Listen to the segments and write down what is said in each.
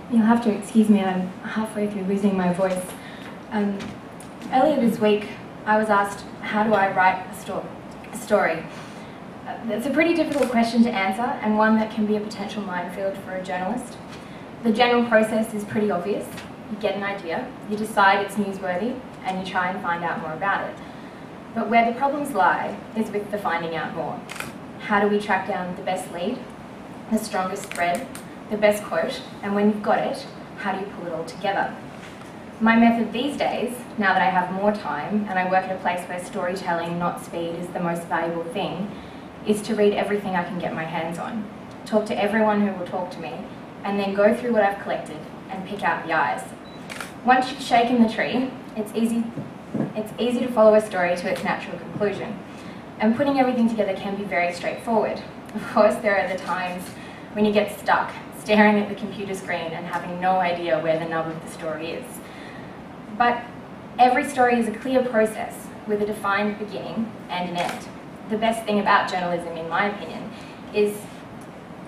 You'll have to excuse me, I'm halfway through losing my voice. Earlier this week, I was asked, how do I write a story? It's a pretty difficult question to answer, and one that can be a potential minefield for a journalist. The general process is pretty obvious. You get an idea, you decide it's newsworthy, and you try and find out more about it. But where the problems lie is with the finding out more. How do we track down the best lead, the strongest thread, the best quote, and when you've got it, how do you pull it all together? My method these days, now that I have more time and I work at a place where storytelling, not speed, is the most valuable thing, is to read everything I can get my hands on, talk to everyone who will talk to me, and then go through what I've collected and pick out the eyes. Once you've shaken the tree, it's easy to follow a story to its natural conclusion. And putting everything together can be very straightforward. Of course, there are the times when you get stuck, staring at the computer screen and having no idea where the nub of the story is. But every story is a clear process with a defined beginning and an end. The best thing about journalism, in my opinion, is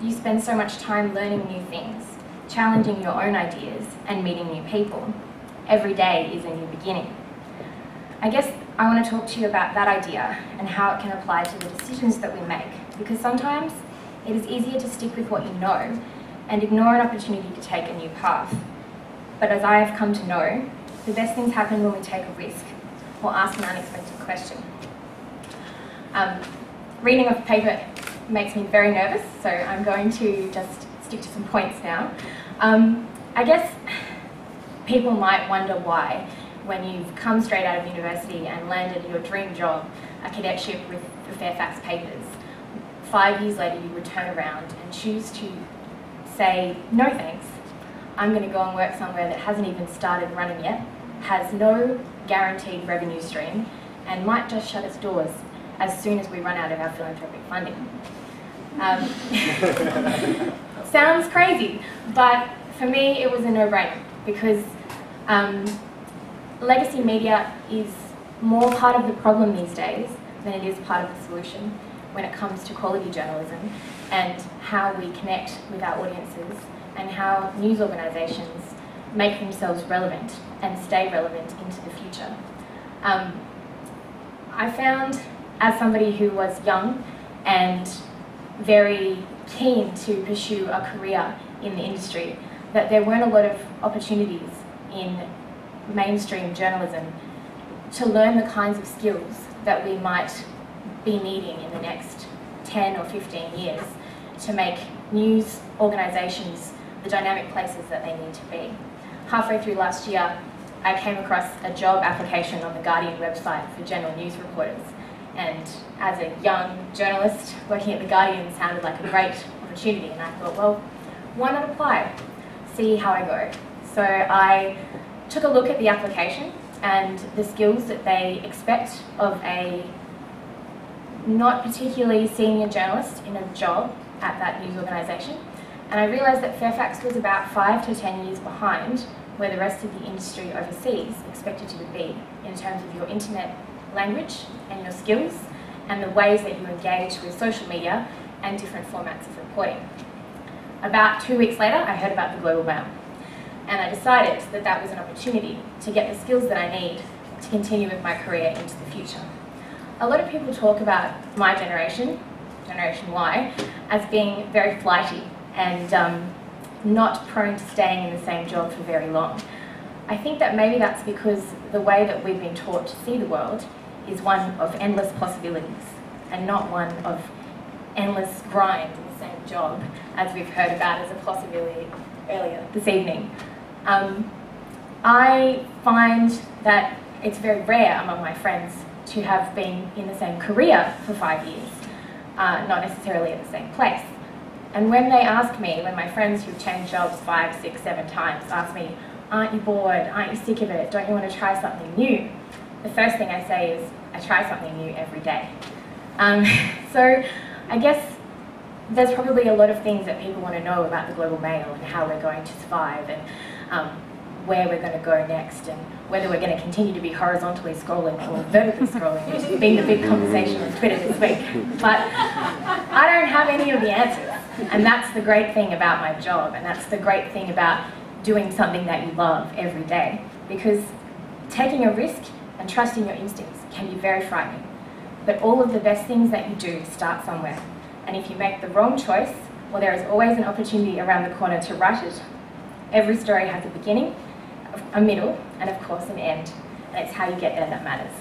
you spend so much time learning new things, challenging your own ideas, and meeting new people. Every day is a new beginning. I guess I want to talk to you about that idea and how it can apply to the decisions that we make, because sometimes it is easier to stick with what you know and ignore an opportunity to take a new path. But as I have come to know, the best things happen when we take a risk or ask an unexpected question. Reading off paper makes me very nervous, so I'm going to just stick to some points now. I guess people might wonder why, when you've come straight out of university and landed your dream job, a cadetship with the Fairfax papers, 5 years later you would turn around and choose to say, no thanks, I'm going to go and work somewhere that hasn't even started running yet, has no guaranteed revenue stream, and might just shut its doors as soon as we run out of our philanthropic funding. Sounds crazy, but for me it was a no-brainer, because legacy media is more part of the problem these days than it is part of the solution when it comes to quality journalism and how we connect with our audiences and how news organisations make themselves relevant and stay relevant into the future. I found, as somebody who was young and very keen to pursue a career in the industry, that there weren't a lot of opportunities in mainstream journalism to learn the kinds of skills that we might be needing in the next 10 or 15 years to make news organisations the dynamic places that they need to be. Halfway through last year, I came across a job application on the Guardian website for general news reporters, and as a young journalist working at the Guardian sounded like a great opportunity, and I thought, well, why not apply, see how I go. So I took a look at the application and the skills that they expect of a not particularly senior journalist in a job at that news organisation, and I realised that Fairfax was about 5 to 10 years behind where the rest of the industry overseas expected you to be in terms of your internet language and your skills and the ways that you engage with social media and different formats of reporting. About 2 weeks later, I heard about the Global Mail, and I decided that that was an opportunity to get the skills that I need to continue with my career into the future. A lot of people talk about my generation, Generation Y, as being very flighty and not prone to staying in the same job for very long. I think that maybe that's because the way that we've been taught to see the world is one of endless possibilities and not one of endless grind in the same job, as we've heard about as a possibility earlier this evening. I find that it's very rare among my friends to have been in the same career for 5 years, not necessarily at the same place. And when they ask me, when my friends who've changed jobs 5, 6, 7 times ask me, aren't you bored, aren't you sick of it, don't you want to try something new? The first thing I say is, I try something new every day. So I guess there's probably a lot of things that people want to know about the Global Mail and how we're going to survive and where we're going to go next and whether we're going to continue to be horizontally scrolling or vertically scrolling, which has been the big conversation on Twitter this week. But I don't have any of the answers, and that's the great thing about my job, and that's the great thing about doing something that you love every day, because taking a risk and trusting your instincts can be very frightening. But all of the best things that you do start somewhere. And if you make the wrong choice, well, there is always an opportunity around the corner to right it. Every story has a beginning, a middle, and of course an end. And it's how you get there that matters.